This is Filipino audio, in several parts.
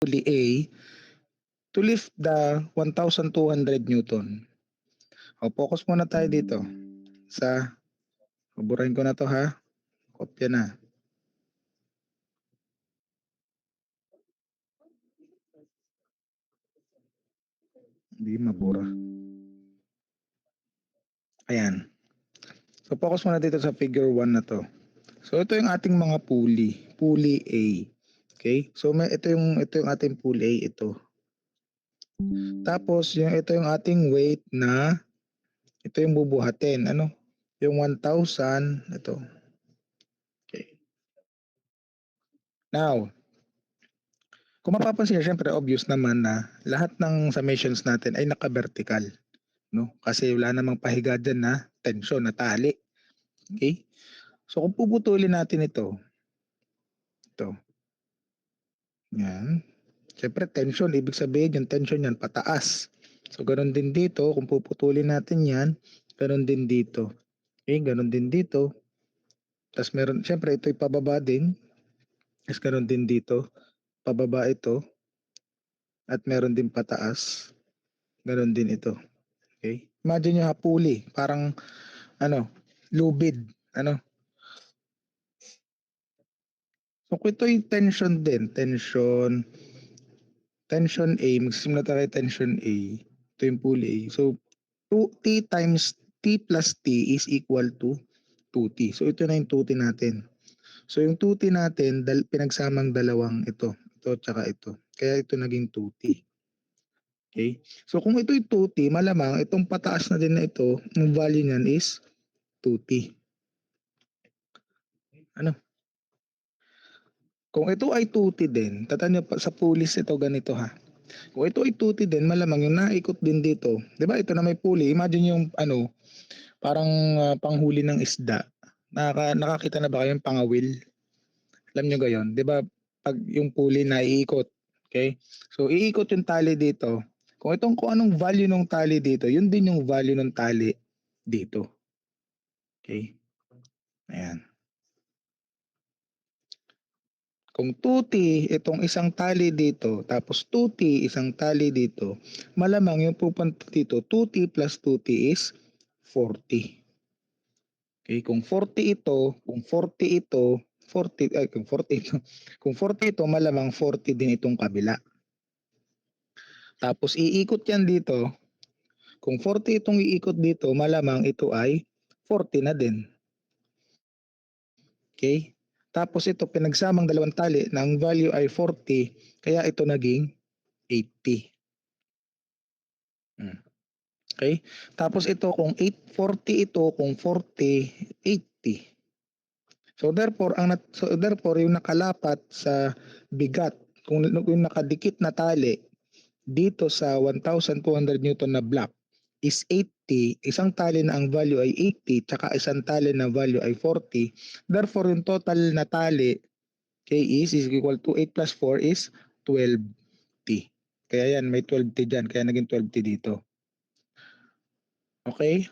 pulley A to lift the 1,200 Newton. O, focus muna tayo dito sa, burahin ko na to ha, kopya na. Hindi mabura. Ayan. So, focus muna dito sa figure 1 na to. So, ito yung ating mga pulley. Pulley A. Okay? So, ito yung ating pulley A, ito. Tapos, ito yung ating weight na, ito yung bubuhatin. Ano? Yung 1,000, ito. Okay. Now, kung mapapansin niyo, syempre obvious naman na lahat ng summations natin ay naka-vertical, no? Kasi wala namang pahiga diyan na tension na tali. Okay? So kung puputulin natin ito, yan. Syempre tension, ibig sabihin yung tension yan pataas. So ganun din dito, kung puputulin natin yan, ganun din dito. Okay, ganun din dito. Tapos meron, syempre ito'y pababa din. Tapos ganun din dito, pababa ito. At meron din pataas. Ganun din ito. Okay? Imagine nyo ha, pulley. Parang, lubid. So, kung ito yung tension din. Tension A. Magsisimula tayo kay tension A. Ito yung pulley A. So, T times T plus T is equal to 2T. So, ito na yung 2T natin. So, yung 2T natin, pinagsamang dalawang ito. Ito tsaka ito. Kaya ito naging 2T. Okay? So, kung ito yung 2T, malamang itong pataas na din na ito, yung value niyan is 2T. Ano? Kung ito ay 2T din, tatanya pa sa pulis ito ganito ha. Kung ito ay 2T din, malamang yung naikot din dito. 'Di ba? Ito na may pulley. Imagine yung parang panghuli ng isda. Nakakita na ba kayo yung pangawil? Alam niyo gayon, 'di ba? Pag yung pulley na iikot, okay? So iikot yung tali dito. Kung anong value ng tali dito, yun din yung value ng tali dito. Okay? Ayan. Kung 2T itong isang tali dito, tapos 2T isang tali dito, malamang yung pupunta dito, 2T plus 2T is 40. Okay, kung 40 ito, kung 40 ito, 40, ay kung 40 ito, kung 40 ito, malamang 40 din itong kabila. Tapos iikot yan dito, kung 40 itong iikot dito, malamang ito ay 40 na din. Okay? Tapos ito, pinagsamang dalawang tali na ang value ay 40, kaya ito naging 80. Okay? Tapos ito, kung 840 ito, kung 40, 80. So therefore, yung nakalapat sa bigat, kung yung nakadikit na tali dito sa 1,200 Newton na block is 80, isang tali na ang value ay 80, tsaka isang tali na value ay 40. Therefore, yung total na tali K is equal to 8 plus 4 is 12T. Kaya yan, may 12T dyan. Kaya naging 12T dito. Okay?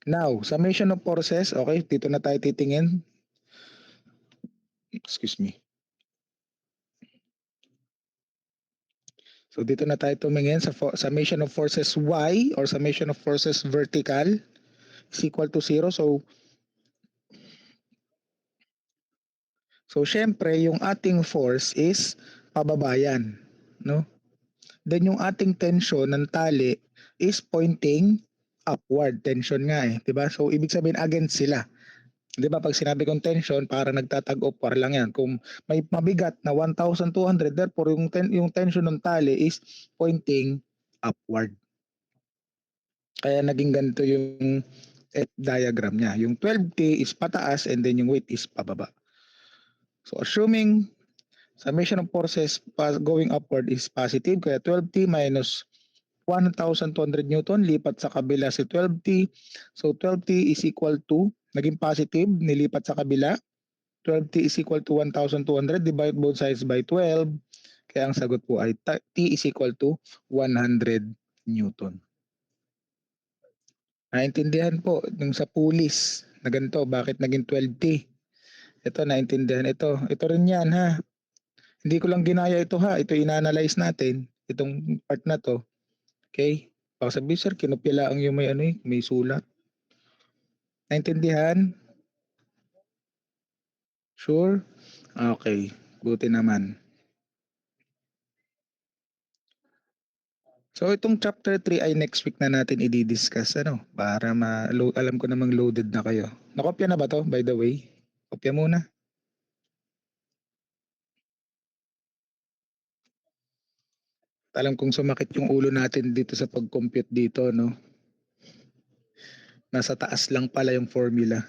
Now, summation of forces. Okay, dito na tayo titingin. Excuse me. So, dito na tayo tumingin sa summation of forces Y or summation of forces vertical is equal to 0. So syempre, yung ating force is pababayan. No? Then yung ating tension ng tali is pointing upward. Tension nga eh. Diba? So ibig sabihin against sila. Di ba pag sinabi kong tension, parang nagtatag-of-war lang yan. Kung may mabigat na 1,200, therefore yung tension ng tali is pointing upward. Kaya naging ganito yung diagram niya. Yung 12T is pataas and then yung weight is pababa. So assuming summation of forces going upward is positive, kaya 12T minus 1,200 Newton, lipat sa kabila si 12T. So 12T is equal to, naging positive, nilipat sa kabila. 12T is equal to 1,200, divide both sides by 12. Kaya ang sagot po ay T is equal to 100 Newton. Naintindihan po yung sa pulleys na ganito, bakit naging 12T? Ito, naintindihan ito. Ito rin yan ha. Hindi ko lang ginaya ito ha, ito ina-analyze natin, itong part na 'to, okey? Baka sabihin, "Sir kinopya laang yung may ano, eh, may sulat." Naintindihan? Sure? Okey, buti naman. So itong chapter 3 ay next week na natin i-di-discuss ano, para alam ko namang loaded na kayo. Nakopya na ba 'to by the way? Kopya muna. Alam kong sumakit yung ulo natin dito sa pag-compute dito 'no, nasa taas lang pala yung formula.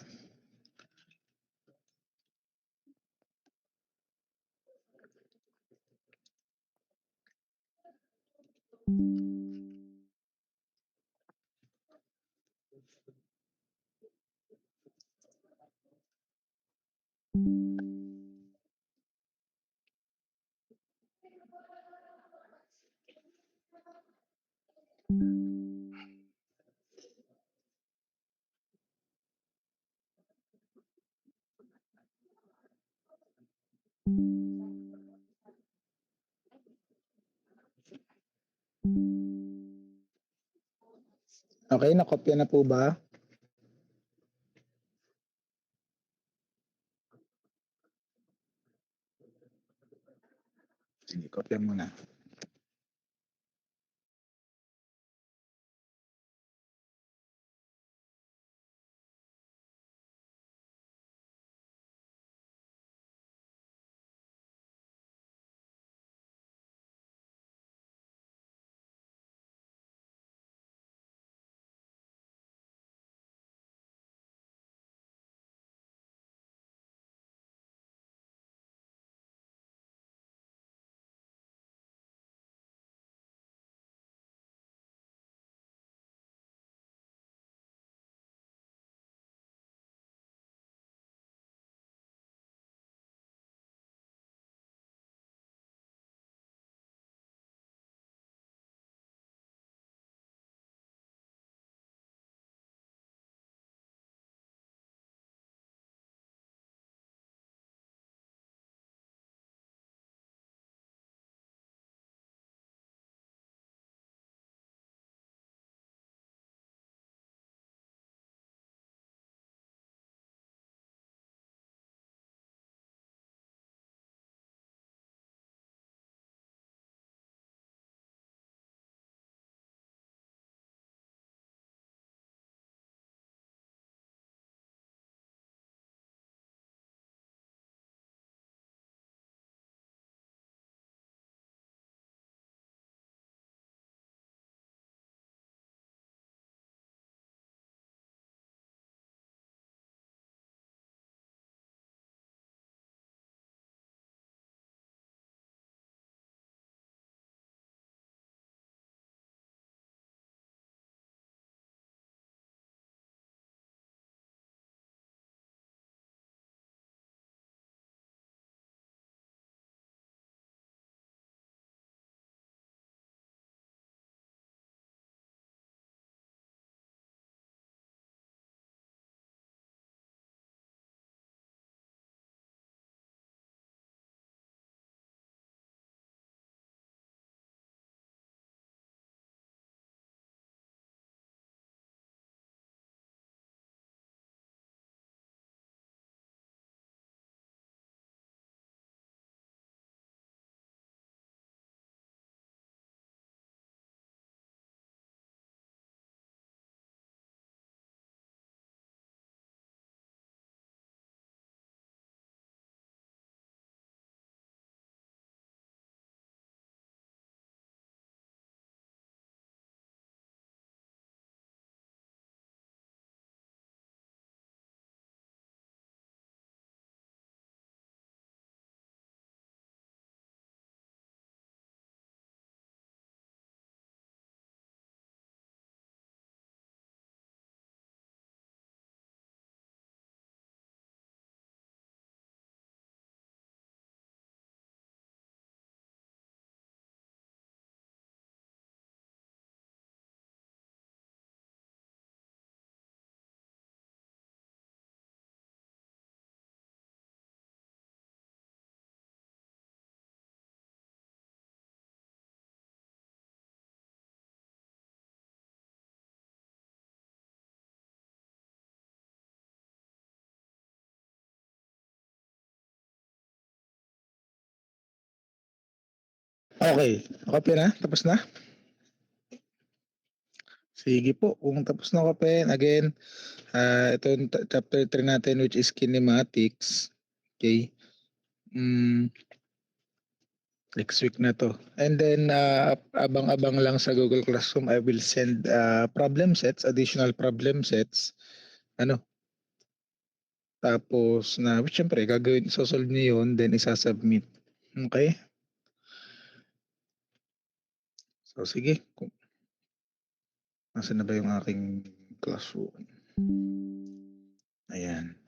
Okey, nakopya na po ba? Sige, kopya muna. Okay, copy na? Tapos na? Sige po, kung tapos na copy, again, ito yung chapter 3 natin which is kinematics. Okay. Next week na 'to. And then, abang-abang lang sa Google Classroom, I will send, problem sets, additional problem sets, ano, tapos na which siyempre gagawin iso-solve niyo yun then isa-submit. Okey? So sige, kung nasaan na ba yung aking classroom? Ayan.